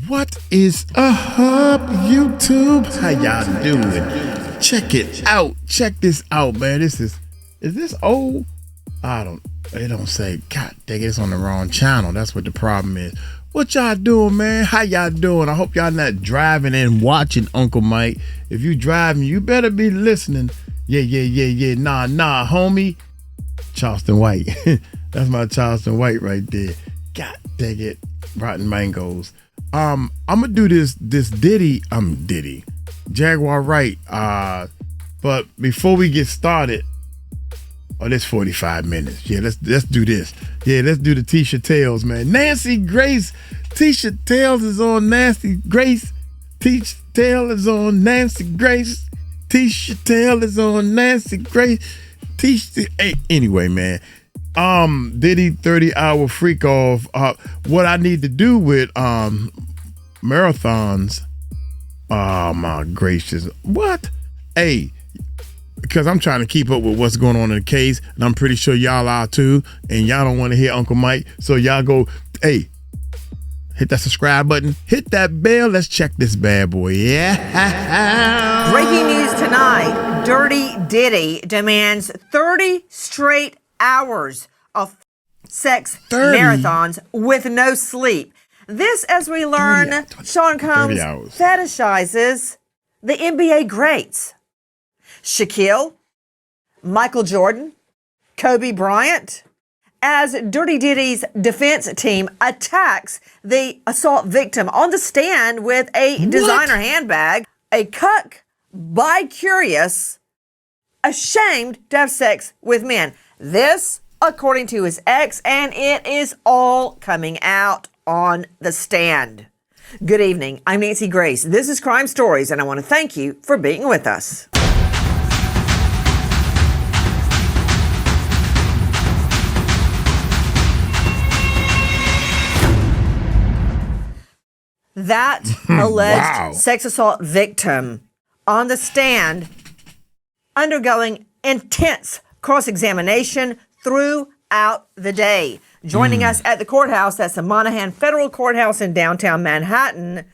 What is up, YouTube? How y'all doing? Check it out. Check this out, man. Is this old? It don't say. God dang it, it's on the wrong channel. That's what the problem is. What y'all doing, man? How y'all doing? I hope y'all not driving and watching Uncle Mike. If you driving, you better be listening. Yeah. Nah, homie. Charleston White. That's my Charleston White right there. God dang it. Rotten mangoes. I'm gonna do this Diddy. Jaguar Wright. But before we get started, this 45 minutes. Yeah, let's do this. Yeah, let's do the Tisha Tales, man. Nancy Grace. Tisha Tales is on Nancy Grace. Tisha Tale is on Nancy Grace. Tisha Tale is on Nancy Grace. Anyway, man. Diddy 30-hour freak off. What I need to do with marathons. Oh my gracious. What? Hey, because I'm trying to keep up with what's going on in the case, and I'm pretty sure y'all are too, and y'all don't want to hear Uncle Mike, so y'all go, hey, hit that subscribe button, hit that bell, let's check this bad boy. Yeah. Breaking news tonight, Dirty Diddy demands 30 straight hours of sex 30? Marathons with no sleep. This as we learn Sean Combs fetishizes the NBA greats. Shaquille, Michael Jordan, Kobe Bryant, as Dirty Diddy's defense team attacks the assault victim on the stand with a designer handbag, a cuck bi-curious, ashamed to have sex with men. This, according to his ex, and it is all coming out on the stand. Good evening. I'm Nancy Grace. This is Crime Stories, and I want to thank you for being with us. That alleged sex assault victim on the stand undergoing intense cross-examination throughout the day. Joining us at the courthouse, that's the Monahan Federal Courthouse in downtown Manhattan.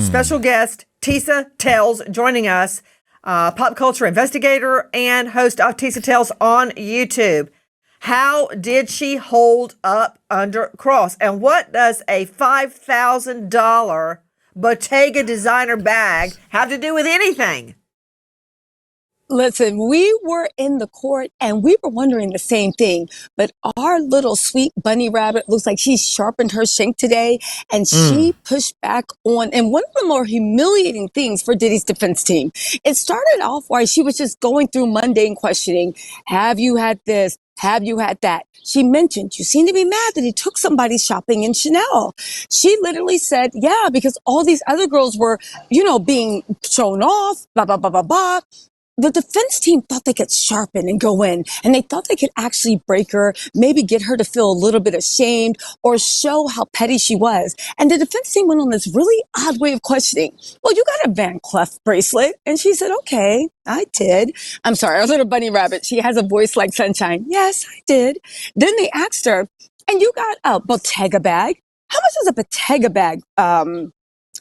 Special guest Tisha Tales joining us, pop culture investigator and host of Tisha Tales on YouTube. How did she hold up under cross? And what does a $5,000 Bottega designer bag have to do with anything? Listen, we were in the court and we were wondering the same thing, but our little sweet bunny rabbit looks like she sharpened her shank today and she pushed back on, and one of the more humiliating things for Diddy's defense team. It started off while she was just going through mundane questioning. Have you had this? Have you had that? She mentioned, you seem to be mad that he took somebody shopping in Chanel. She literally said, yeah, because all these other girls were, being shown off, blah, blah, blah, blah, blah. The defense team thought they could sharpen and go in, and they thought they could actually break her, maybe get her to feel a little bit ashamed or show how petty she was. And the defense team went on this really odd way of questioning. Well, you got a Van Cleef bracelet. And she said, okay, I did. I'm sorry, our little bunny rabbit, she has a voice like sunshine. Yes, I did. Then they asked her, and you got a Bottega bag. How much does a Bottega bag,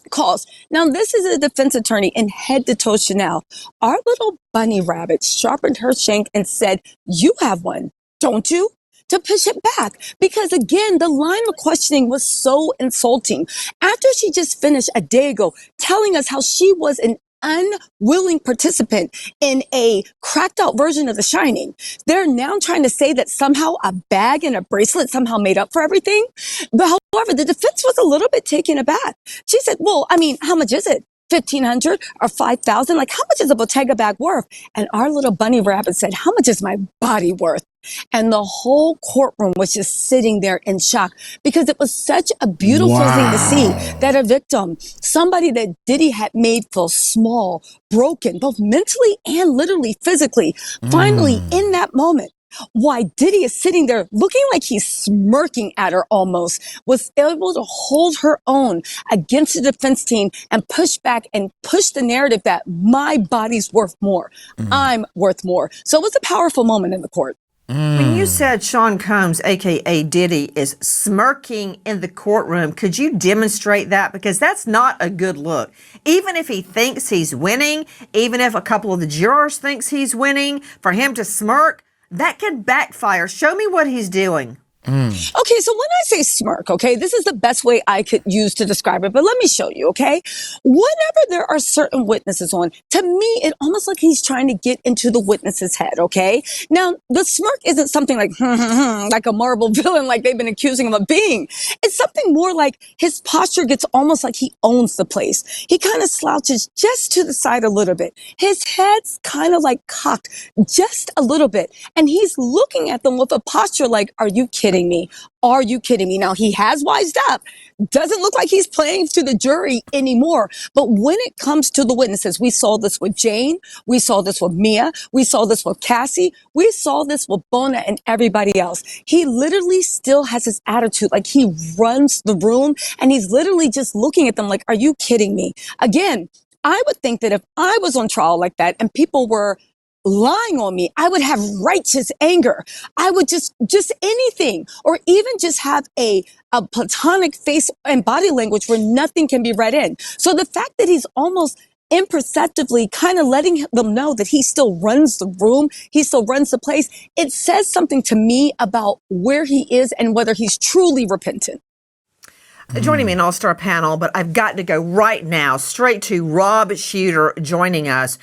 cost? Now, this is a defense attorney in head-to-toe Chanel. Our little bunny rabbit sharpened her shank and said, you have one, don't you? To push it back. Because again, the line of questioning was so insulting. After she just finished a day ago telling us how she was an unwilling participant in a cracked out version of The Shining, they're now trying to say that somehow a bag and a bracelet somehow made up for everything. But however, the defense was a little bit taken aback. She said, well, how much is it? 1,500 or 5,000? Like, how much is a Bottega bag worth? And our little bunny rabbit said, how much is my body worth? And the whole courtroom was just sitting there in shock because it was such a beautiful thing to see that a victim, somebody that Diddy had made feel small, broken, both mentally and literally physically, finally in that moment, why Diddy is sitting there looking like he's smirking at her almost, was able to hold her own against the defense team and push back and push the narrative that my body's worth more. I'm worth more. So it was a powerful moment in the court. When you said Sean Combs, a.k.a. Diddy, is smirking in the courtroom, could you demonstrate that? Because that's not a good look. Even if he thinks he's winning, even if a couple of the jurors thinks he's winning, for him to smirk, that could backfire. Show me what he's doing. Okay, so when I say smirk, okay, this is the best way I could use to describe it, but let me show you, okay? Whenever there are certain witnesses on, to me, it almost like he's trying to get into the witness's head, okay? Now, the smirk isn't something like, like a Marvel villain like they've been accusing him of being. It's something more like his posture gets almost like he owns the place. He kind of slouches just to the side a little bit. His head's kind of like cocked just a little bit, and he's looking at them with a posture like, are you kidding me? Are you kidding me? Now, he has wised up. Doesn't look like he's playing to the jury anymore. But when it comes to the witnesses, we saw this with Jane. We saw this with Mia. We saw this with Cassie. We saw this with Bona and everybody else. He literally still has his attitude like he runs the room, and he's literally just looking at them like, are you kidding me? Again, I would think that if I was on trial like that and people were lying on me, I would have righteous anger. I would just anything, or even just have a platonic face and body language where nothing can be read in. So the fact that he's almost imperceptibly kind of letting them know that he still runs the room, he still runs the place, it says something to me about where he is and whether he's truly repentant. Joining me in all-star panel, but I've got to go right now straight to Rob Shooter joining us.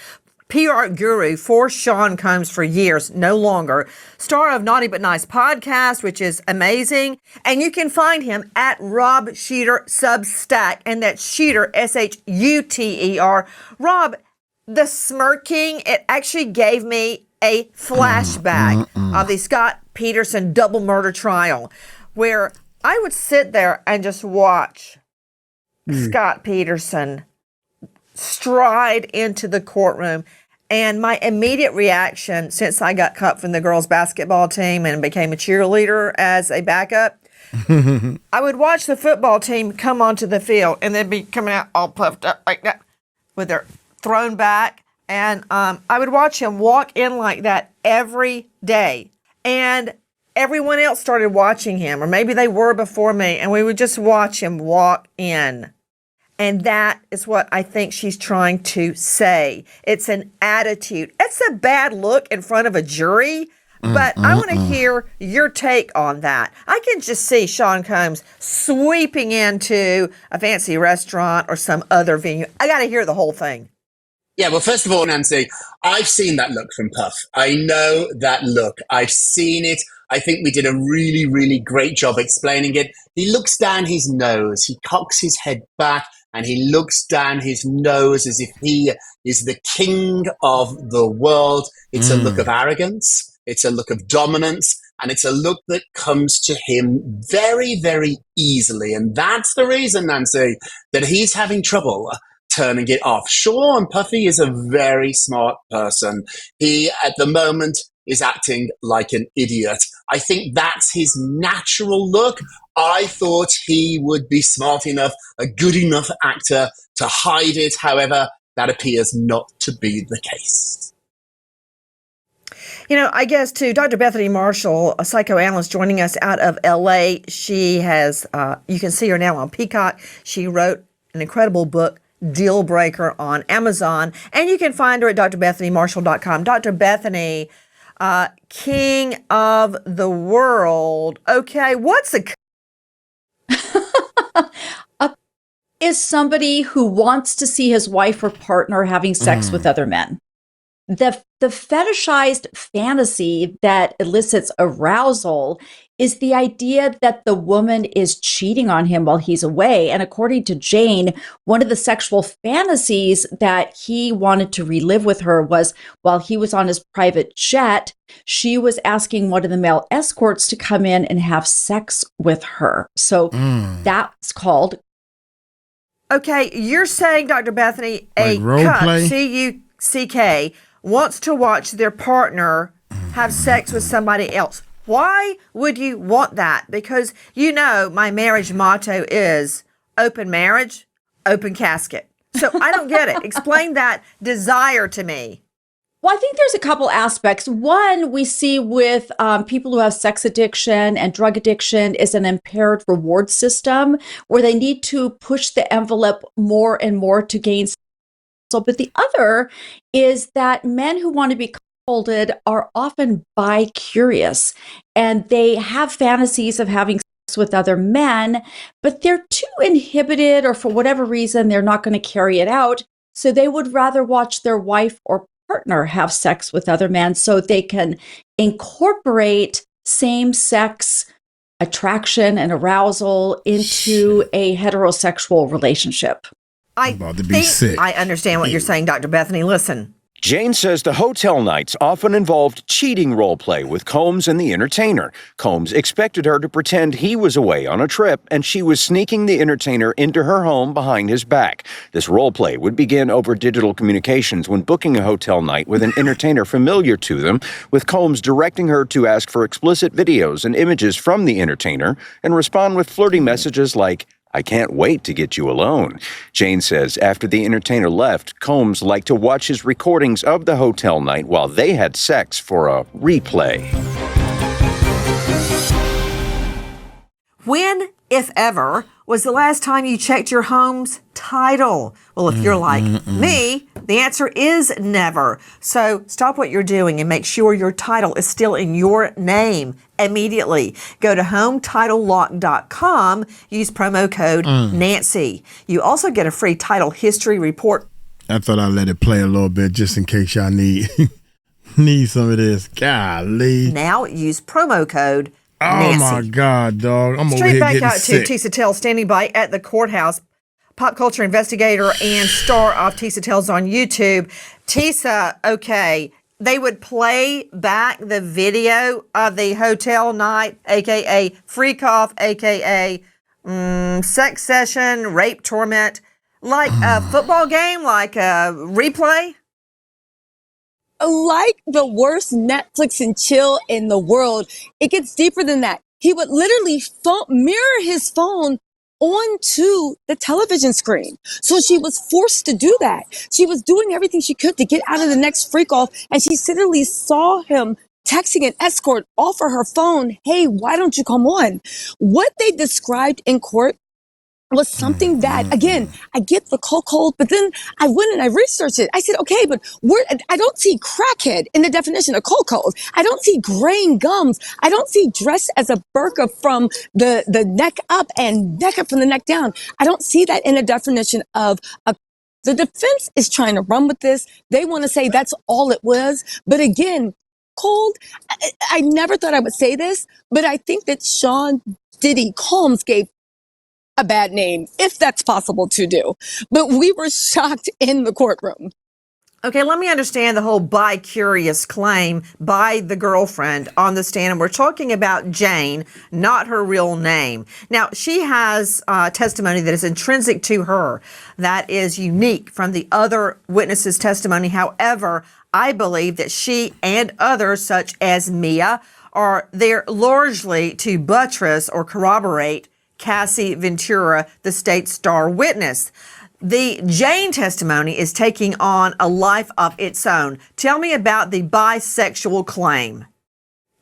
PR guru for Sean Combs for years, no longer. Star of Naughty But Nice podcast, which is amazing. And you can find him at Rob Shooter Substack, and that's Shooter, S-H-U-T-E-R. Rob, the smirking, it actually gave me a flashback of the Scott Peterson double murder trial, where I would sit there and just watch Scott Peterson stride into the courtroom. And my immediate reaction, since I got cut from the girls' basketball team and became a cheerleader as a backup, I would watch the football team come onto the field, and they'd be coming out all puffed up like that with their thrown back. And I would watch him walk in like that every day. And everyone else started watching him, or maybe they were before me, and we would just watch him walk in. And that is what I think she's trying to say. It's an attitude. It's a bad look in front of a jury, but I want to hear your take on that. I can just see Sean Combs sweeping into a fancy restaurant or some other venue. I got to hear the whole thing. Yeah, well, first of all, Nancy, I've seen that look from Puff. I know that look. I've seen it. I think we did a really, really great job explaining it. He looks down his nose. He cocks his head back, and he looks down his nose as if he is the king of the world. It's a look of arrogance. It's a look of dominance. And it's a look that comes to him very, very easily. And that's the reason, Nancy, that he's having trouble turning it off. Sean Puffy is a very smart person. He, at the moment, is acting like an idiot. I think that's his natural look. I thought he would be smart enough, a good enough actor to hide it. However, that appears not to be the case. You know, I guess to Dr. Bethany Marshall, a psychoanalyst joining us out of LA. She has, you can see her now on Peacock. She wrote an incredible book, Deal Breaker, on Amazon. And you can find her at drbethanymarshall.com. Dr. Bethany, king of the world. Okay, what's a is somebody who wants to see his wife or partner having sex with other men. The fetishized fantasy that elicits arousal is the idea that the woman is cheating on him while he's away. And according to Jane, one of the sexual fantasies that he wanted to relive with her was while he was on his private jet, she was asking one of the male escorts to come in and have sex with her. So that's called. Okay, you're saying, Dr. Bethany, a Like cuck, roleplay? C-U-C-K, wants to watch their partner have sex with somebody else. Why would you want that? Because you know my marriage motto is open marriage, open casket. So I don't get it. Explain that desire to me. Well, I think there's a couple aspects. One, we see with people who have sex addiction and drug addiction is an impaired reward system where they need to push the envelope more and more to gain. But the other is that men who want to be cuckolded are often bi-curious, and they have fantasies of having sex with other men, but they're too inhibited, or for whatever reason, they're not going to carry it out. So they would rather watch their wife or partner have sex with other men so they can incorporate same-sex attraction and arousal into a heterosexual relationship. I'm about to be sick. I understand what you're saying, Dr. Bethany. Listen. Jane says the hotel nights often involved cheating role play with Combs and the entertainer. Combs expected her to pretend he was away on a trip, and she was sneaking the entertainer into her home behind his back. This role play would begin over digital communications when booking a hotel night with an entertainer familiar to them, with Combs directing her to ask for explicit videos and images from the entertainer and respond with flirty messages like, "I can't wait to get you alone." Jane says after the entertainer left, Combs liked to watch his recordings of the hotel night while they had sex for a replay. When, if ever, was the last time you checked your home's title? Well, if you're like me, the answer is never. So stop what you're doing and make sure your title is still in your name immediately. Go to HometitleLock.com. Use promo code Nancy. You also get a free title history report. I thought I'd let it play a little bit just in case y'all need some of this. Golly. Now use promo code Oh Nancy. my God, dog. I'm over Straight here back getting out sick. to Tisa Tell, standing by at the courthouse. Pop culture investigator and star of Tisa Tells on YouTube. Tisa, okay, they would play back the video of the hotel night, a.k.a. freak off, a.k.a. Sex session, rape torment, like a football game, like a replay. Like the worst Netflix and chill in the world. It gets deeper than that. He would literally mirror his phone onto the television screen. So she was forced to do that. She was doing everything she could to get out of the next freak off, and she suddenly saw him texting an escort offer her phone, "Hey, why don't you come on?" What they described in court was something that, again, I get the cold, but then I went and I researched it. I said, okay, but I don't see crackhead in the definition of cold. I don't see graying gums. I don't see dressed as a burqa from the neck up and neck up from the neck down. I don't see that in the definition of a. The defense is trying to run with this. They want to say that's all it was. But again, cold, I never thought I would say this, but I think that Sean Diddy Combs gave a bad name, if that's possible to do. But we were shocked in the courtroom. Okay, let me understand the whole bi-curious claim by the girlfriend on the stand. And we're talking about Jane, not her real name. Now, she has testimony that is intrinsic to her, that is unique from the other witnesses' testimony. However, I believe that she and others, such as Mia, are there largely to buttress or corroborate Cassie Ventura, the state's star witness. The Jane testimony is taking on a life of its own. Tell me about the bisexual claim.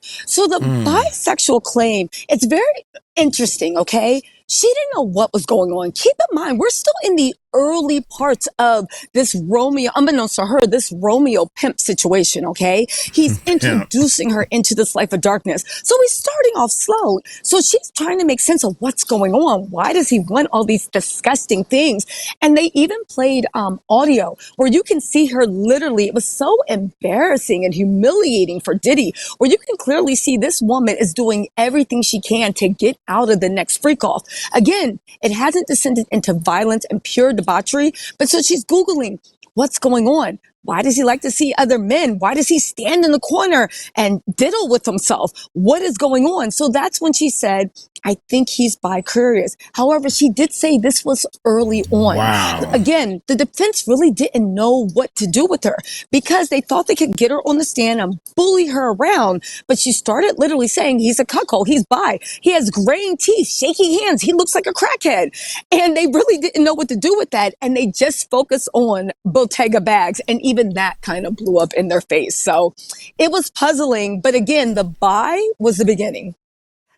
So the bisexual claim, it's very interesting, okay? She didn't know what was going on. Keep in mind, we're still in the early parts of this Romeo, unbeknownst to her, this Romeo pimp situation, okay? He's introducing her into this life of darkness. So he's starting off slow. So she's trying to make sense of what's going on. Why does he want all these disgusting things? And they even played audio where you can see her literally, it was so embarrassing and humiliating for Diddy, where you can clearly see this woman is doing everything she can to get out of the next freak off. Again, it hasn't descended into violence and pure debauchery, but so she's Googling, what's going on? Why does he like to see other men? Why does he stand in the corner and diddle with himself? What is going on? So that's when she said, I think he's bi-curious. However, she did say this was early on. Wow. Again, the defense really didn't know what to do with her because they thought they could get her on the stand and bully her around. But she started literally saying he's a cuckold, he's bi, he has graying teeth, shaky hands, he looks like a crackhead. And they really didn't know what to do with that. And they just focused on Bottega bags. And even that kind of blew up in their face. So it was puzzling. But again, the bi was the beginning.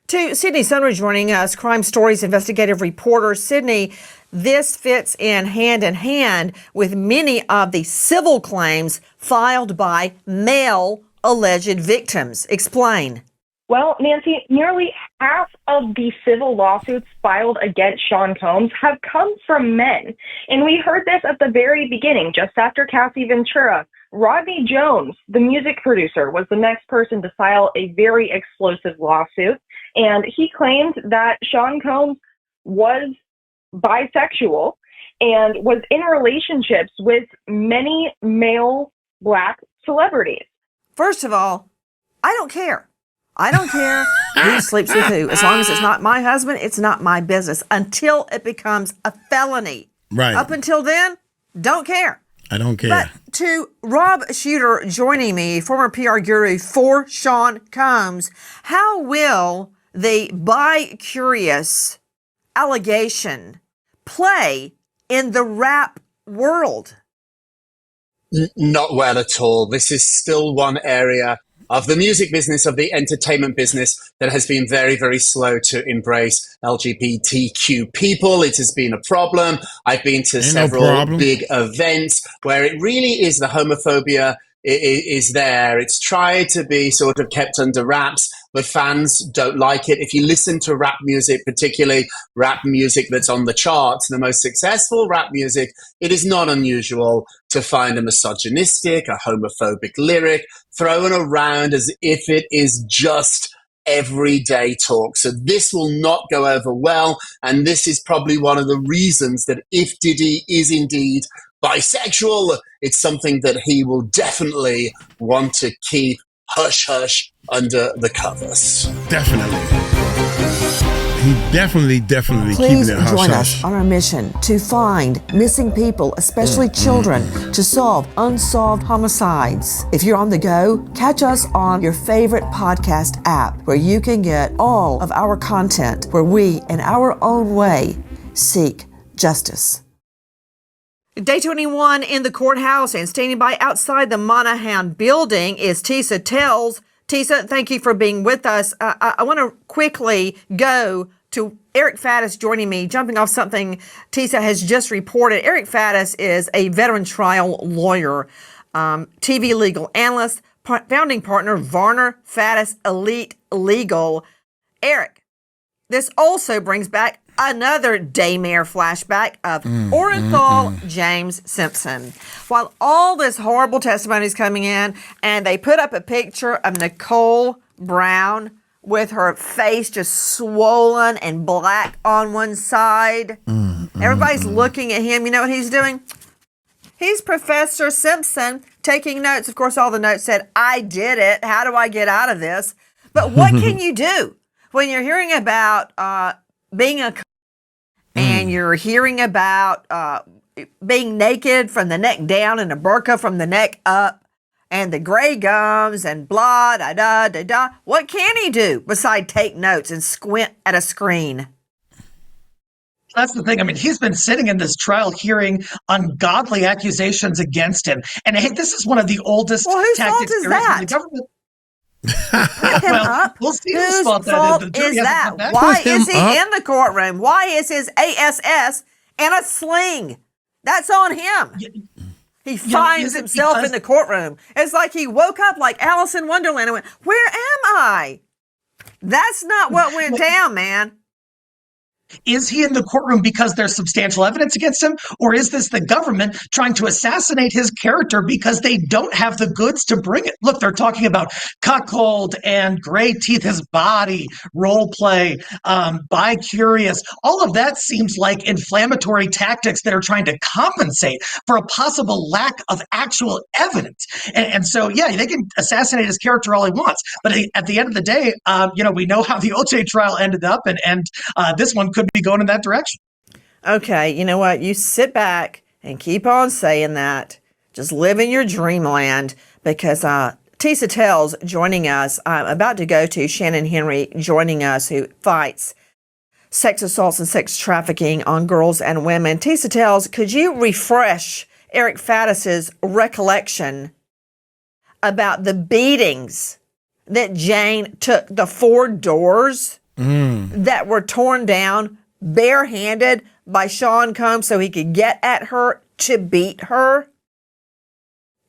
To Sydney Sunridge joining us, Crime Stories investigative reporter. Sydney, this fits in hand with many of the civil claims filed by male alleged victims. Explain. Well, Nancy, nearly half of the civil lawsuits filed against Sean Combs have come from men. And we heard this at the very beginning, just after Cassie Ventura. Rodney Jones, the music producer, was the next person to file a very explosive lawsuit. And he claimed that Sean Combs was bisexual and was in relationships with many male Black celebrities. First of all, I don't care. I don't care who sleeps with who. As long as it's not my husband, it's not my business until it becomes a felony. Right. Up until then, don't care. I don't care. But to Rob Shooter joining me, former PR guru for Sean Combs, how will the bi-curious allegation play in the rap world? Not well at all. This is still one area of the music business, of the entertainment business, that has been very, very slow to embrace LGBTQ people. It has been a problem. I've been to several big events where it really is the homophobia is there. It's tried to be sort of kept under wraps, but fans don't like it. If you listen to rap music, particularly rap music that's on the charts, the most successful rap music, it is not unusual to find a misogynistic, a homophobic lyric thrown around as if it is just everyday talk. So this will not go over well. And this is probably one of the reasons that if Diddy is indeed bisexual, it's something that he will definitely want to keep hush-hush under the covers. Definitely. He definitely Please keeping it hush-hush. join us on our mission to find missing people, especially children, to solve unsolved homicides. If you're on the go, catch us on your favorite podcast app where you can get all of our content where we, in our own way, seek justice. Day 21 in the courthouse and standing by outside the Monahan building is Tisa Tells. Tisa, thank you for being with us. I want to quickly go to Eric Faddis joining me, jumping off something Tisa has just reported. Eric Faddis is a veteran trial lawyer, TV legal analyst, founding partner, Varner Faddis Elite Legal. Eric, this also brings back another daymare flashback of Orenthal James Simpson. While all this horrible testimony is coming in, and they put up a picture of Nicole Brown with her face just swollen and black on one side. Everybody's looking at him. You know what he's doing? He's Professor Simpson taking notes. Of course, all the notes said, I did it. How do I get out of this? But what can you do when you're hearing about being a and you're hearing about being naked from the neck down and a burqa from the neck up and the gray gums and blah, da, da, da, da. What can he do besides take notes and squint at a screen? That's the thing. I mean, he's been sitting in this trial hearing ungodly accusations against him. And hey, this is one of the oldest whose tactics fault is there is in that? the government. Put him up. We'll see Whose whose fault fault that is. The jury is hasn't that? come back. Why Put him is he up. in the courtroom? Why is his ASS in a sling? That's on him. He finds is it himself because- in the courtroom. It's like he woke up like Alice in Wonderland and went, where am I? That's not what went down, man. Is he in the courtroom because there's substantial evidence against him? Or is this the government trying to assassinate his character because they don't have the goods to bring it? Look, they're talking about cuckold and gray teeth, his body, role play, bi-curious. All of that seems like inflammatory tactics that are trying to compensate for a possible lack of actual evidence. And so, yeah, they can assassinate his character all he wants. But at the end of the day, we know how the OJ trial ended up, and this one could be going in that direction. Okay, you know what? You sit back and keep on saying that. Just live in your dreamland, because Tisa Tells joining us. I'm about to go to Shannon Henry joining us, who fights sex assaults and sex trafficking on girls and women. Tisa Tells, could you refresh Eric Faddis's recollection about the beatings that Jane took, the 4 doors that were torn down barehanded by Sean Combs so he could get at her to beat her?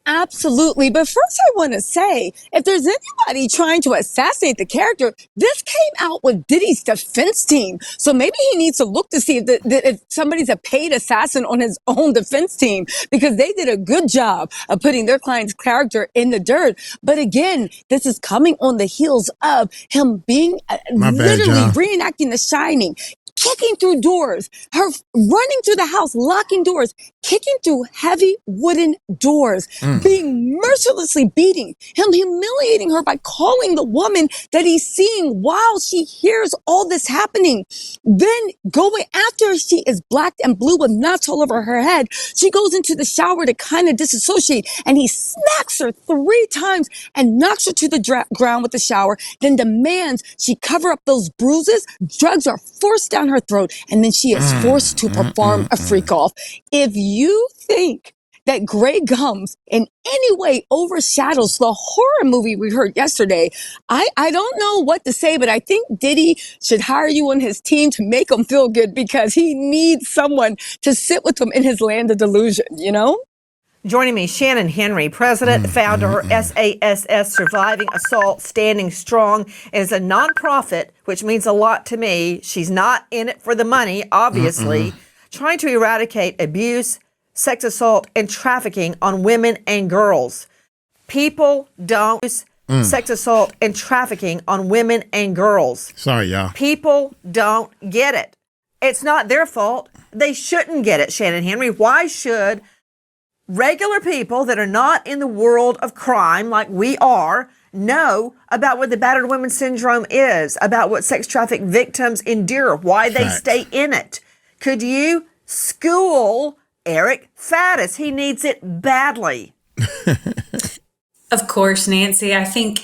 Absolutely. But first I want to say, if there's anybody trying to assassinate the character, this came out with Diddy's defense team. So maybe he needs to look to see if somebody's a paid assassin on his own defense team, because they did a good job of putting their client's character in the dirt. But again, this is coming on the heels of him being literally reenacting The Shining, kicking through doors, her running through the house, locking doors, kicking through heavy wooden doors, being mercilessly beating him, humiliating her by calling the woman that he's seeing while she hears all this happening. Then going after she is black and blue with knots all over her head, she goes into the shower to kind of disassociate, and he smacks her 3 times and knocks her to the ground with the shower, then demands she cover up those bruises. Drugs are forced down her throat, and then she is forced to perform a freak off. If you think that Grey Gums in any way overshadows the horror movie we heard yesterday, I don't know what to say, but I think Diddy should hire you on his team to make him feel good, because he needs someone to sit with him in his land of delusion, you know? Joining me, Shannon Henry, president, founder, SASS, Surviving Assault, Standing Strong, is a nonprofit, which means a lot to me. She's not in it for the money, obviously, trying to eradicate abuse, sex assault, and trafficking on women and girls. People don't use sex assault and trafficking on women and girls. Sorry, y'all. People don't get it. It's not their fault. They shouldn't get it, Shannon Henry. Why should regular people that are not in the world of crime like we are know about what the battered women syndrome is, about what sex traffic victims endure, why they stay in it? Could you school Eric Faddis? He needs it badly. Of course, Nancy. I think,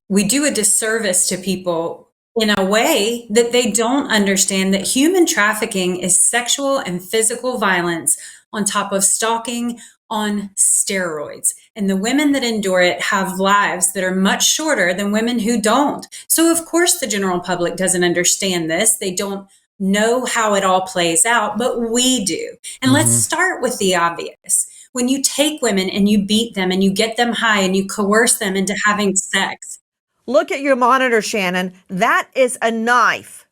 we do a disservice to people in a way that they don't understand that human trafficking is sexual and physical violence on top of stalking on steroids. And the women that endure it have lives that are much shorter than women who don't. So of course the general public doesn't understand this. They don't know how it all plays out, but we do. And let's start with the obvious. When you take women and you beat them and you get them high and you coerce them into having sex. Look at your monitor, Shannon. That is a knife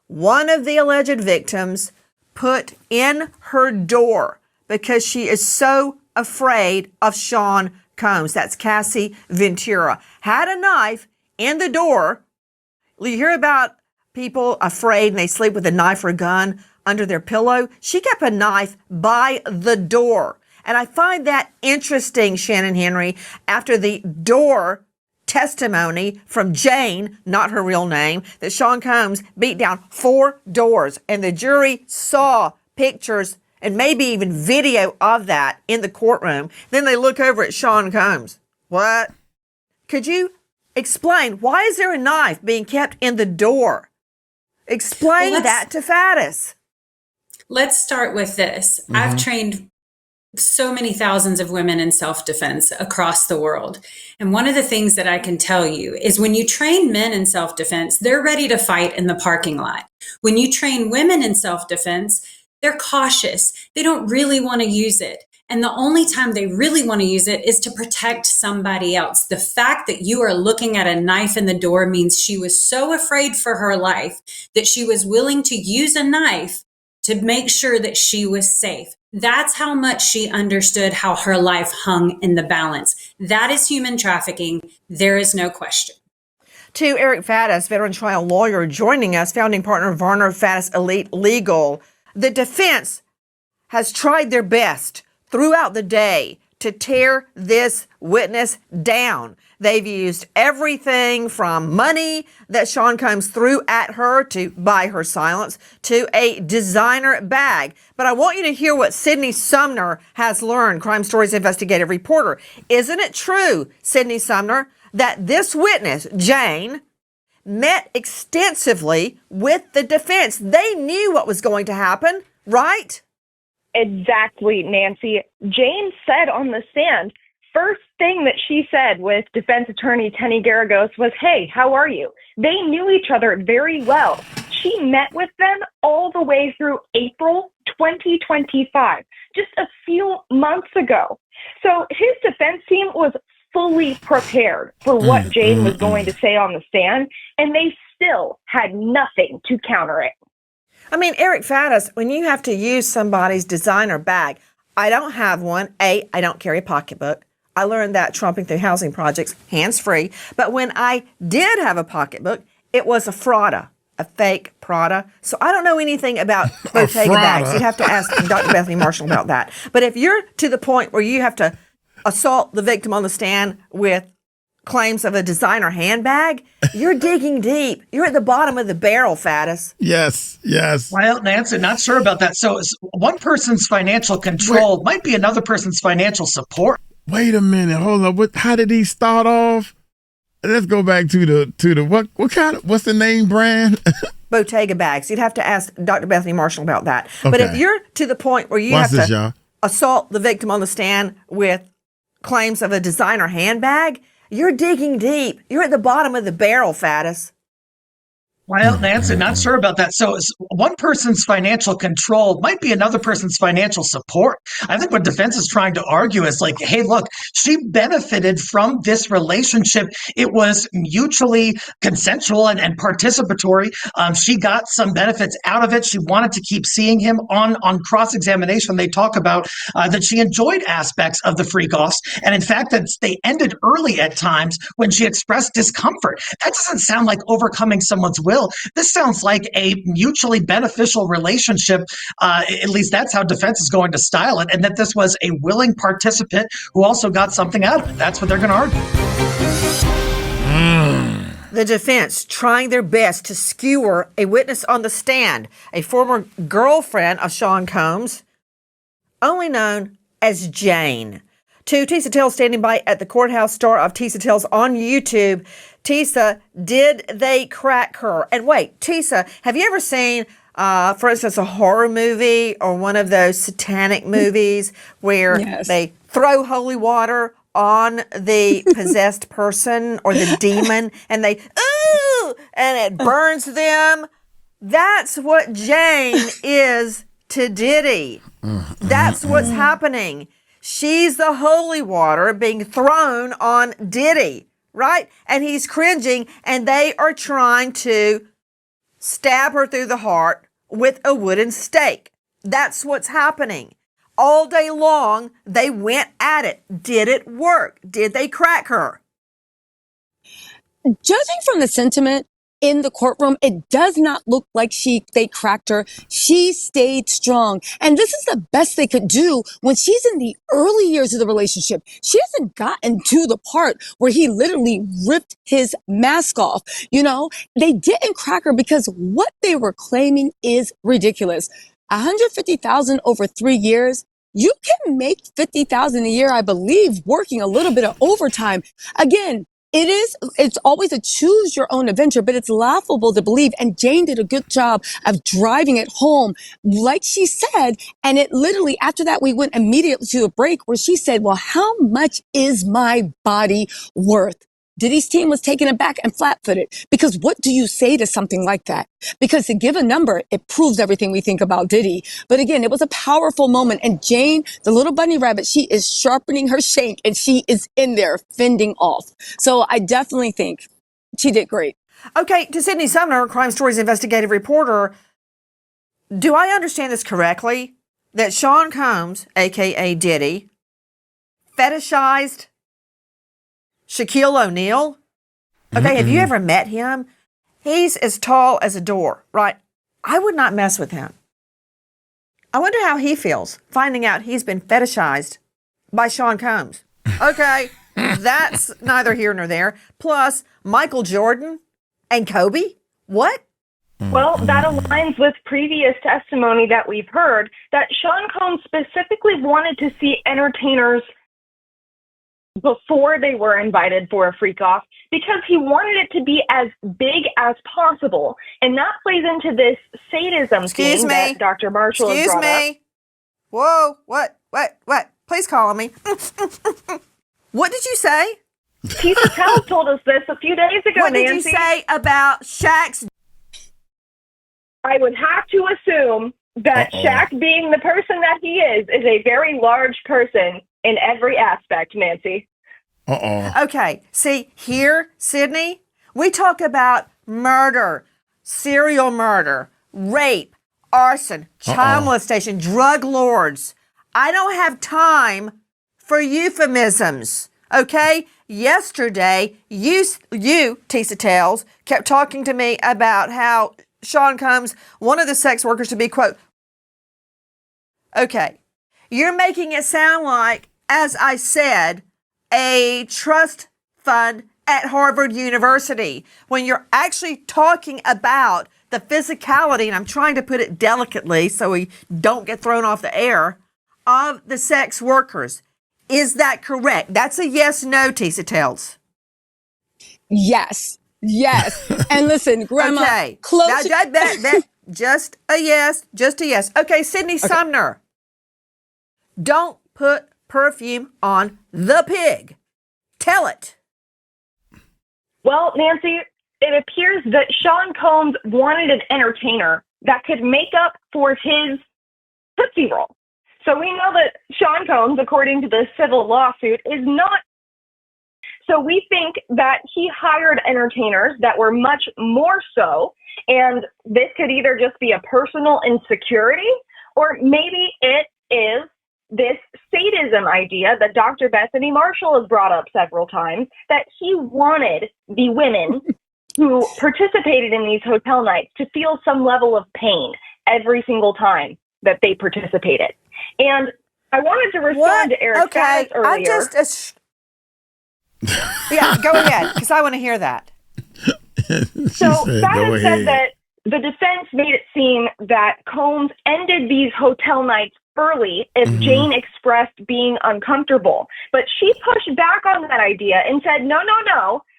one of the alleged victims put in her door because she is so afraid of Sean Combs. That's Cassie Ventura. Had a knife in the door. You hear about people afraid and they sleep with a knife or a gun under their pillow. She kept a knife by the door. And I find that interesting, Shannon Henry, after the door testimony from Jane, not her real name, that Sean Combs beat down 4 doors. And the jury saw pictures and maybe even video of that in the courtroom. Then they look over at Sean Combs. What? Could you explain, why is there a knife being kept in the door? Explain that to Faddis. Let's start with this. I've trained so many thousands of women in self-defense across the world. And one of the things that I can tell you is when you train men in self-defense, they're ready to fight in the parking lot. When you train women in self-defense, they're cautious. They don't really want to use it. And the only time they really want to use it is to protect somebody else. The fact that you are looking at a knife in the door means she was so afraid for her life that she was willing to use a knife to make sure that she was safe. That's how much she understood how her life hung in the balance. That is human trafficking. There is no question. To Eric Faddis, veteran trial lawyer, joining us, founding partner of Varner Faddis Elite Legal. The defense has tried their best throughout the day to tear this witness down. They've used everything from money that Sean Combs threw at her to buy her silence to a designer bag. But I want you to hear what Sydney Sumner has learned, Crime Stories investigative reporter. Isn't it true, Sydney Sumner, that this witness, Jane, met extensively with the defense? They knew what was going to happen, right? Exactly, Nancy. Jane said on the stand, first thing that she said with defense attorney Tenny Garagos was, "Hey, how are you?" They knew each other very well. She met with them all the way through April 2025, just a few months ago. So his defense team was fully prepared for what Jane was going to say on the stand, and they still had nothing to counter it. I mean, Eric Faddis, when you have to use somebody's designer bag, I don't have one. I don't carry a pocketbook. I learned that tromping through housing projects, hands-free. But when I did have a pocketbook, it was a Prada, a fake Prada. So I don't know anything about Bottega bags. You'd have to ask Dr. Bethany Marshall about that. But if you're to the point where you have to assault the victim on the stand with claims of a designer handbag, you're digging deep. You're at the bottom of the barrel, Faddis. Yes. Well, Nancy, not sure about that. So one person's financial control might be another person's financial support. Wait a minute. Hold on. How did he start off? Let's go back to the what's the name brand? Bottega bags. You'd have to ask Dr. Bethany Marshall about that. Okay. But if you're to the point where you have to assault the victim on the stand with claims of a designer handbag, you're digging deep. You're at the bottom of the barrel, Faddis. Well, Nancy, not sure about that. So one person's financial control might be another person's financial support. I think what defense is trying to argue is like, hey, look, she benefited from this relationship. It was mutually consensual and participatory. She got some benefits out of it. She wanted to keep seeing him on cross-examination. They talk about that she enjoyed aspects of the freak-offs. And in fact, that they ended early at times when she expressed discomfort. That doesn't sound like overcoming someone's will. This sounds like a mutually beneficial relationship. At least that's how defense is going to style it. And that this was a willing participant who also got something out of it. That's what they're going to argue. The defense trying their best to skewer a witness on the stand, a former girlfriend of Sean Combs, only known as Jane. To Tisa Tales standing by at the courthouse, star of Tisa Tales on YouTube. Tisa, did they crack her? And wait, Tisa, have you ever seen, for instance, a horror movie or one of those satanic movies where they throw holy water on the possessed person or the demon and they, ooh, and it burns them? That's what Jane is to Diddy. That's what's happening. She's the holy water being thrown on Diddy, right? And he's cringing, and they are trying to stab her through the heart with a wooden stake. That's what's happening. All day long, they went at it. Did it work? Did they crack her? Judging from the sentiment in the courtroom, it does not look like they cracked her. She stayed strong. And this is the best they could do when she's in the early years of the relationship. She hasn't gotten to the part where he literally ripped his mask off. You know, they didn't crack her because what they were claiming is ridiculous. $150,000 over 3 years. You can make $50,000 a year, I believe, working a little bit of overtime. Again, it's always a choose your own adventure, but it's laughable to believe. And Jane did a good job of driving it home, like she said. And it literally, after that, we went immediately to a break where she said, well, how much is my body worth? Diddy's team was taken aback and flat-footed. Because what do you say to something like that? Because to give a number, it proves everything we think about Diddy. But again, it was a powerful moment. And Jane, the little bunny rabbit, she is sharpening her shank and she is in there fending off. So I definitely think she did great. Okay, to Sydney Sumner, Crime Stories investigative reporter, do I understand this correctly? That Sean Combs, a.k.a. Diddy, fetishized Shaquille O'Neal? Okay, have you ever met him? He's as tall as a door, right? I would not mess with him. I wonder how he feels finding out he's been fetishized by Sean Combs. Okay, that's neither here nor there. Plus, Michael Jordan and Kobe? What? Well, that aligns with previous testimony that we've heard that Sean Combs specifically wanted to see entertainers before they were invited for a freak off because he wanted it to be as big as possible. And that plays into this sadism theme that Dr. Marshall has brought up. Whoa, what? Please call on me. What did you say? Tisa Tell told us this a few days ago, What did Nancy. you say about Shaq's? I would have to assume that Shaq, being the person that he is a very large person in every aspect, Nancy. Okay, see, here, Sydney, we talk about murder, serial murder, rape, arson, child molestation, drug lords. I don't have time for euphemisms, okay? Yesterday, you, Tisa Tales, kept talking to me about how Sean Combs wanted the sex workers to be, quote, okay, you're making it sound like, as I said, a trust fund at Harvard University, when you're actually talking about the physicality, and I'm trying to put it delicately so we don't get thrown off the air, of the sex workers. Is that correct? That's a yes, no, Tisa Tales. Yes. And listen, Grandma, okay. close. That, just a yes. Okay, Sydney Sumner. Don't put perfume on the pig. Tell it. Well, Nancy, it appears that Sean Combs wanted an entertainer that could make up for his Tootsie Roll. So we know that Sean Combs, according to the civil lawsuit, is not. So we think that he hired entertainers that were much more so, and this could either just be a personal insecurity, or maybe it is this sadism idea that Dr. Bethany Marshall has brought up several times, that he wanted the women who participated in these hotel nights to feel some level of pain every single time that they participated. And I wanted to respond to Eric Faddis earlier. Yeah, go ahead, because I want to hear that. So Faddis said that the defense made it seem that Combs ended these hotel nights early if Jane expressed being uncomfortable. But she pushed back on that idea and said, no,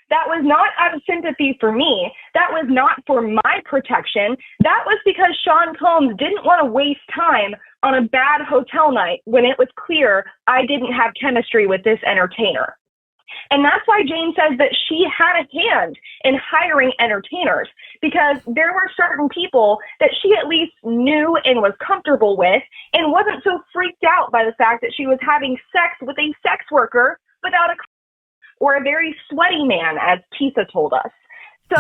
that was not out of sympathy for me. That was not for my protection. That was because Sean Combs didn't want to waste time on a bad hotel night when it was clear I didn't have chemistry with this entertainer. And that's why Jane says that she had a hand in hiring entertainers, because there were certain people that she at least knew and was comfortable with and wasn't so freaked out by the fact that she was having sex with a sex worker without a or a very sweaty man, as Tisa told us. So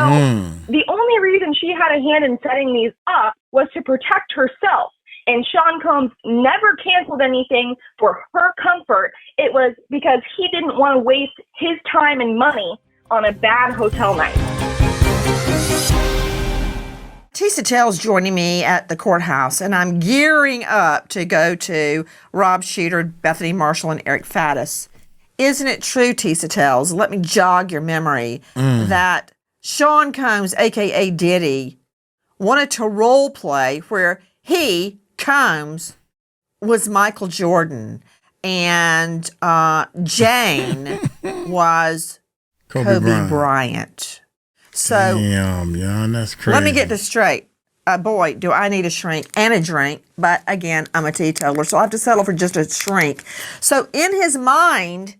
the only reason she had a hand in setting these up was to protect herself. And Sean Combs never canceled anything for her comfort. It was because he didn't want to waste his time and money on a bad hotel night. Tisa Tell's joining me at the courthouse, and I'm gearing up to go to Rob Shooter, Bethany Marshall, and Eric Faddis. Isn't it true, Tisa Tells? Let me jog your memory that Sean Combs, a.k.a. Diddy, wanted to role play where he, Combs, was Michael Jordan and Jane was Kobe Bryant. So, damn, that's crazy. Let me get this straight. Boy, do I need a shrink and a drink. But again, I'm a teetotaler, so I'll have to settle for just a shrink. So in his mind,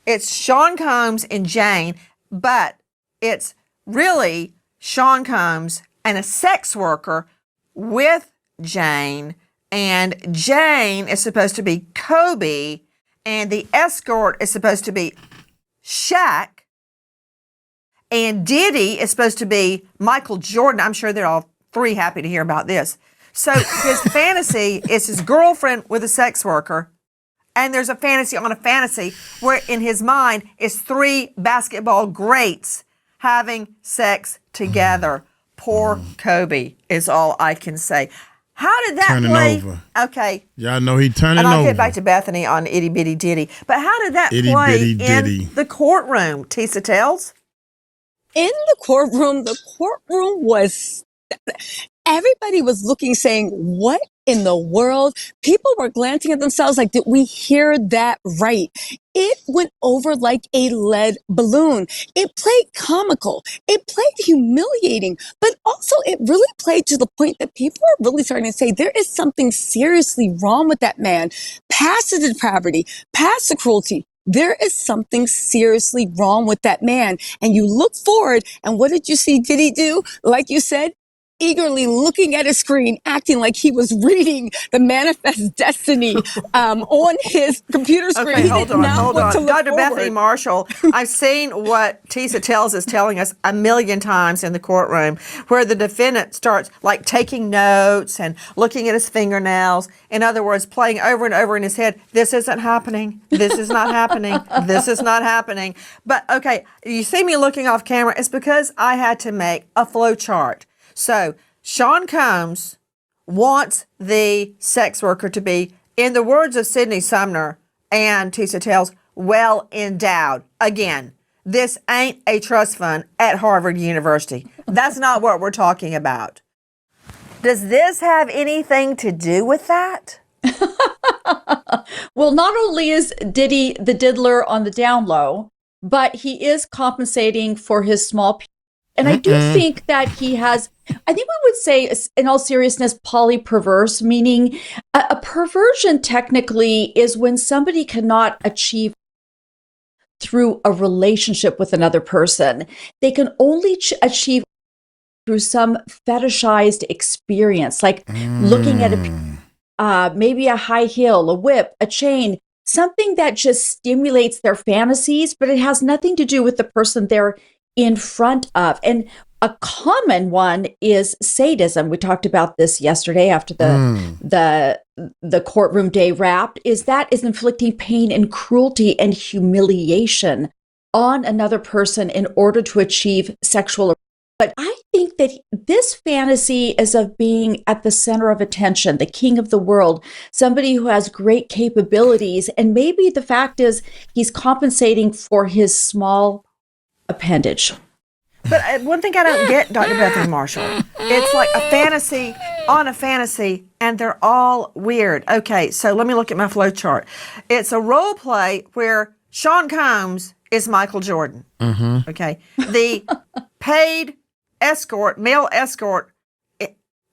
it's Sean Combs and Jane but it's really Sean Combs and a sex worker with Jane, and Jane is supposed to be Kobe, and the escort is supposed to be Shaq, and Diddy is supposed to be Michael Jordan. I'm sure they're all three happy to hear about this. So his fantasy is his girlfriend with a sex worker, and there's a fantasy on a fantasy where in his mind is three basketball greats having sex together. Poor Kobe is all I can say. How did that turning play? Over. Okay. Y'all know he turning and I'll over. get back to Bethany on Itty Bitty Diddy. But how did that Itty play Bitty Diddy. in the courtroom, Tisa Tells? In the courtroom was, everybody was looking, saying, what in the world? People were glancing at themselves like, did we hear that right? It went over like a lead balloon. It played comical. It played humiliating, but also it really played to the point that people are really starting to say there is something seriously wrong with that man. Past the depravity, past the cruelty. There is something seriously wrong with that man. And you look forward, and what did you see Diddy do? Like you said, eagerly looking at a screen, acting like he was reading the Manifest Destiny on his computer screen. Okay, hold on. Dr. Bethany forward. Marshall, I've seen what Tisa Tells is telling us a million times in the courtroom, where the defendant starts like taking notes and looking at his fingernails. In other words, playing over and over in his head, this isn't happening. This is not happening. This is not happening. But okay, you see me looking off camera, it's because I had to make a flow chart. So Sean Combs wants the sex worker to be, in the words of Sidney Sumner and Tisa Tells, well endowed. Again, this ain't a trust fund at Harvard University. That's not what we're talking about. Does this have anything to do with that? Well, not only is Diddy the diddler on the down low, but he is compensating for his small. And I do think that he has, I think we would say, in all seriousness, polyperverse, meaning a perversion technically is when somebody cannot achieve through a relationship with another person. They can only achieve through some fetishized experience, like looking at maybe a high heel, a whip, a chain, something that just stimulates their fantasies, but it has nothing to do with the person they're in front of. And a common one is sadism. We talked about this yesterday after the courtroom day wrapped, is inflicting pain and cruelty and humiliation on another person in order to achieve sexual. But I think that this fantasy is of being at the center of attention, the king of the world, somebody who has great capabilities. And maybe the fact is he's compensating for his small appendage. But one thing I don't get, Dr. Bethany Marshall, it's like a fantasy on a fantasy, and they're all weird. Okay, so let me look at my flow chart. It's a role play where Sean Combs is Michael Jordan. Okay, the paid escort, male escort,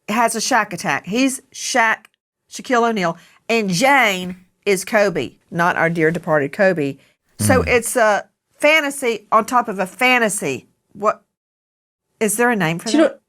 has a Shaq attack. He's Shaquille O'Neal, and Jane is Kobe, not our dear departed Kobe. So it's a fantasy on top of a fantasy. What is there a name for that?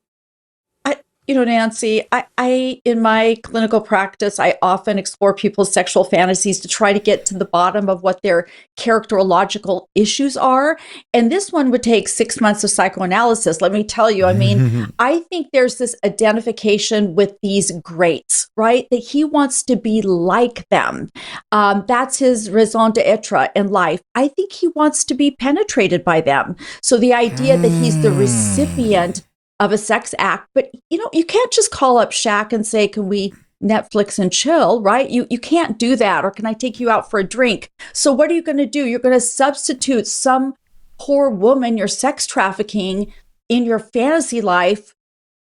Nancy, I in my clinical practice, I often explore people's sexual fantasies to try to get to the bottom of what their characterological issues are. And this one would take 6 months of psychoanalysis. Let me tell you, I mean, I think there's this identification with these greats, right? That he wants to be like them. That's his raison d'etre in life. I think he wants to be penetrated by them. So the idea that he's the recipient of a sex act, but you can't just call up Shaq and say, can we Netflix and chill, right? You can't do that. Or can I take you out for a drink? So what are you going to do? You're going to substitute some poor woman you're sex trafficking in your fantasy life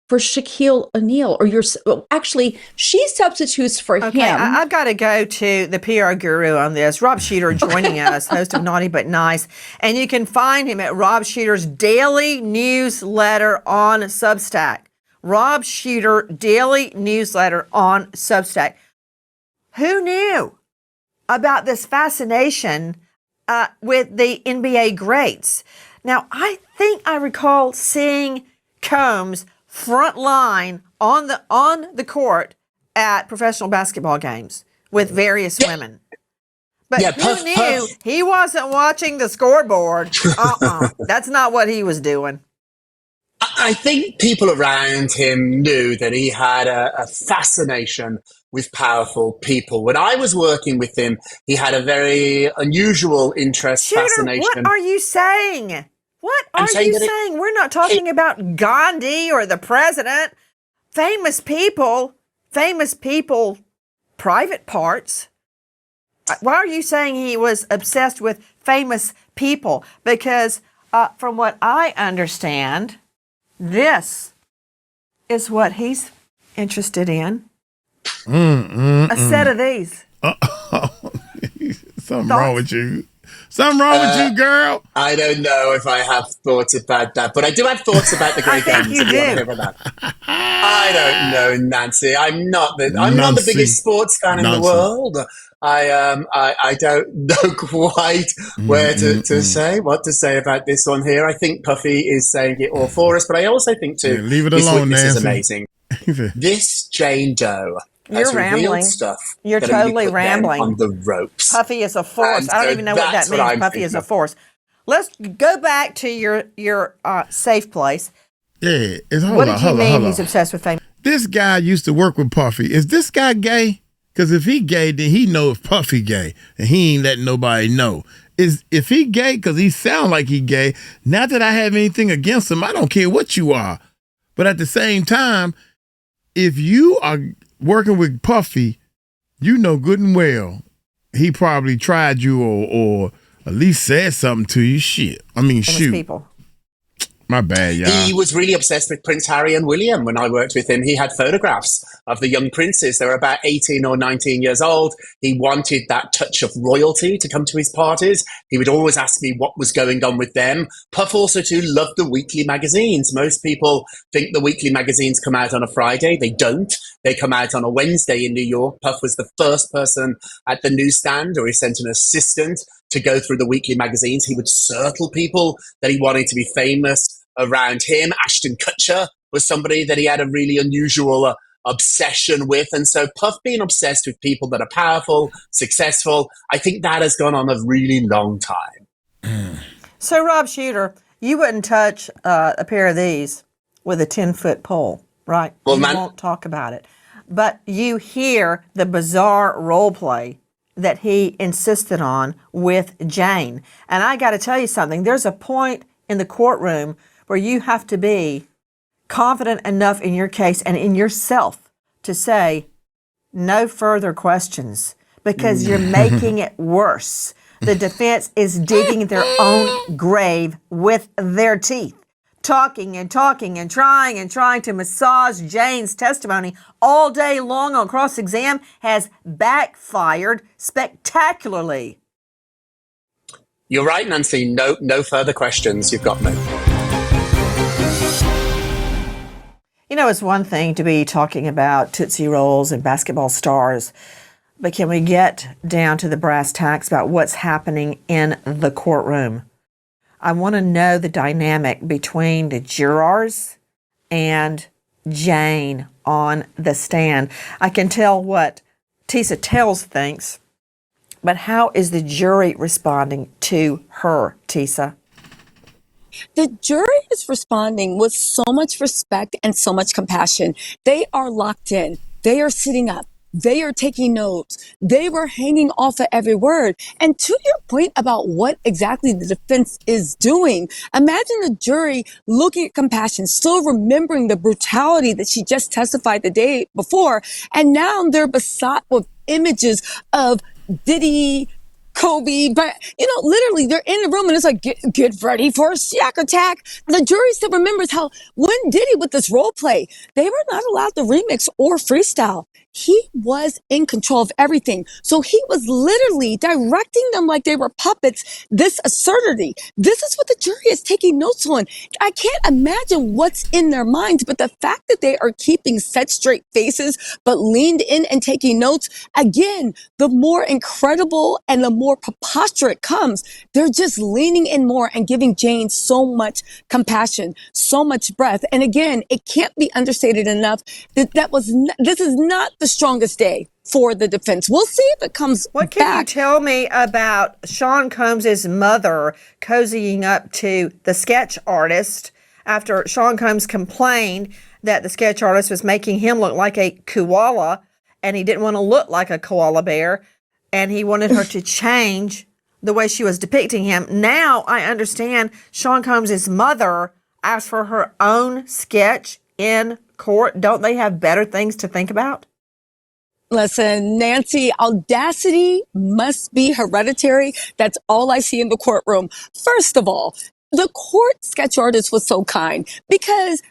for Shaquille O'Neal, or actually, she substitutes for him. I've got to go to the PR guru on this. Rob Sheeter joining us, host of Naughty But Nice. And you can find him at Rob Sheeter's daily newsletter on Substack. Rob Sheeter daily newsletter on Substack. Who knew about this fascination with the NBA greats. Now, I think I recall seeing Combs front line on the court at professional basketball games with various women. But who knew he wasn't watching the scoreboard? That's not what he was doing. I think people around him knew that he had a fascination with powerful people. When I was working with him, he had a very unusual interest, fascination. What are you saying? What are you saying? We're not talking about Gandhi or the president. Famous people, private parts. Why are you saying he was obsessed with famous people? Because from what I understand, this is what he's interested in. A set of these. Something wrong with you. Something wrong with you, girl. I don't know if I have thoughts about that, but I do have thoughts about the great guns. You do. I don't know, Nancy. I'm not the biggest sports fan in the world. I don't know quite what to say about this one here. I think Puffy is saying it all for us, but I also think too, leave it alone, this Nancy. is amazing. This Jane Doe You're rambling. Stuff. You're totally rambling. On the ropes. Puffy is a force. I don't even know what that means. Puffy is a force. Let's go back to your safe place. Yeah. What did you mean he's obsessed with fame? This guy used to work with Puffy. Is this guy gay? Because if he gay, then he know if Puffy gay, and he ain't letting nobody know. If he gay, because he sound like he gay, not that I have anything against him. I don't care what you are. But at the same time, if you are working with Puffy, you know good and well he probably tried you or at least said something to you. Shoot. People. My bad, y'all. He was really obsessed with Prince Harry and William. When I worked with him, he had photographs of the young princes. They were about 18 or 19 years old. He wanted that touch of royalty to come to his parties. He would always ask me what was going on with them. Puff also, too, loved the weekly magazines. Most people think the weekly magazines come out on a Friday. They don't. They come out on a Wednesday in New York. Puff was the first person at the newsstand, or he sent an assistant to go through the weekly magazines. He would circle people that he wanted to be famous around him. Ashton Kutcher was somebody that he had a really unusual obsession with. And so Puff being obsessed with people that are powerful, successful, I think that has gone on a really long time. So, Rob Shooter, you wouldn't touch a pair of these with a 10-foot pole, right? Well, you won't talk about it. But you hear the bizarre role play that he insisted on with Jane. And I got to tell you something. There's a point in the courtroom where you have to be confident enough in your case and in yourself to say no further questions, because you're making it worse. The defense is digging their own grave with their teeth, talking and trying to massage Jane's testimony all day long on cross-exam has backfired spectacularly. You're right, Nancy. No further questions. You've got me. You know, it's one thing to be talking about Tootsie Rolls and basketball stars, but can we get down to the brass tacks about what's happening in the courtroom? I want to know the dynamic between the jurors and Jane on the stand. I can tell what Tisa Tells thinks, but how is the jury responding to her, Tisa? The jury is responding with so much respect and so much compassion. They are locked in. They are sitting up. They are taking notes. They were hanging off of every word. And to your point about what exactly the defense is doing, imagine the jury looking at compassion, still remembering the brutality that she just testified the day before. And now they're besought with images of Diddy, Kobe, but literally they're in the room and it's like, get ready for a Shaq attack. The jury still remembers how when Diddy with this role play, they were not allowed to remix or freestyle. He was in control of everything. So he was literally directing them like they were puppets. This absurdity. This is what the jury is taking notes on. I can't imagine what's in their minds, but the fact that they are keeping set straight faces, but leaned in and taking notes, again, the more incredible and the more preposterous it comes. They're just leaning in more and giving Jane so much compassion, so much breath. And again, it can't be understated enough that this is not the strongest day for the defense. We'll see if it comes What back. can you tell me about Sean Combs' mother cozying up to the sketch artist after Sean Combs complained that the sketch artist was making him look like a koala, and he didn't want to look like a koala bear, and he wanted her to change the way she was depicting him. Now I understand Sean Combs' mother asked for her own sketch in court. Don't they have better things to think about? Listen, Nancy, audacity must be hereditary. That's all I see in the courtroom. First of all, the court sketch artist was so kind because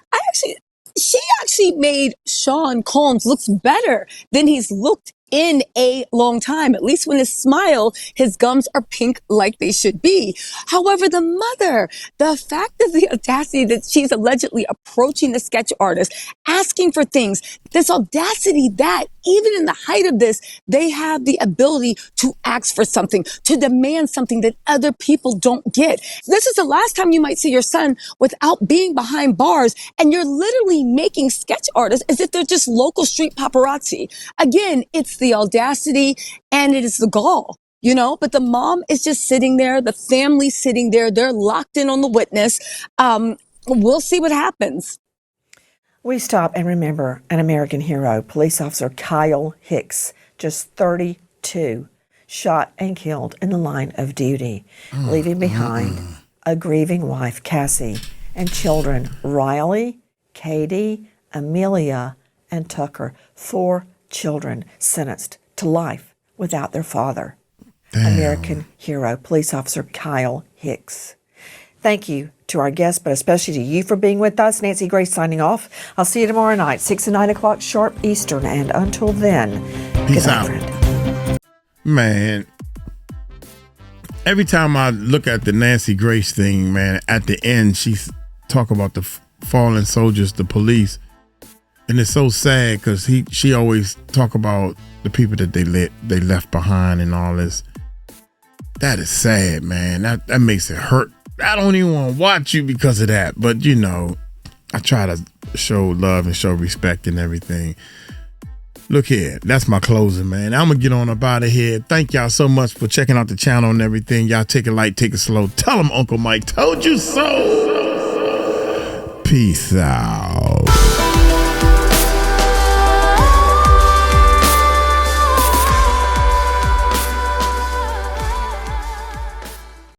she actually made Sean Combs look better than he's looked in a long time. At least when his smile, his gums are pink like they should be. However, the mother, the fact of the audacity that she's allegedly approaching the sketch artist, asking for things, this audacity that even in the height of this, they have the ability to ask for something, to demand something that other people don't get. This is the last time you might see your son without being behind bars, and you're literally making sketch artists as if they're just local street paparazzi. Again, it's the audacity and it is the gall, but the mom is just sitting there, the family's sitting there, they're locked in on the witness. We'll see what happens. We stop and remember an American hero, police officer Kyle Hicks, just 32, shot and killed in the line of duty, leaving behind a grieving wife, Cassie, and children, Riley, Katie, Amelia, and Tucker. 4 children sentenced to life without their father. Damn. American hero, police officer Kyle Hicks. Thank you to our guests, but especially to you for being with us. Nancy Grace signing off. I'll see you tomorrow night, 6 and 9 o'clock sharp Eastern. And until then, peace good night, out. friend. Man, every time I look at the Nancy Grace thing, man, at the end, she's talk about the fallen soldiers, the police. And it's so sad because she always talk about the people that they left behind and all this. That is sad, man. That makes it hurt. I don't even want to watch you because of that. But I try to show love and show respect and everything. Look here, that's my closing, man. I'm gonna get on up out of here. Thank y'all so much for checking out the channel and everything. Y'all take it light, take it slow. Tell them Uncle Mike told you so. Peace out.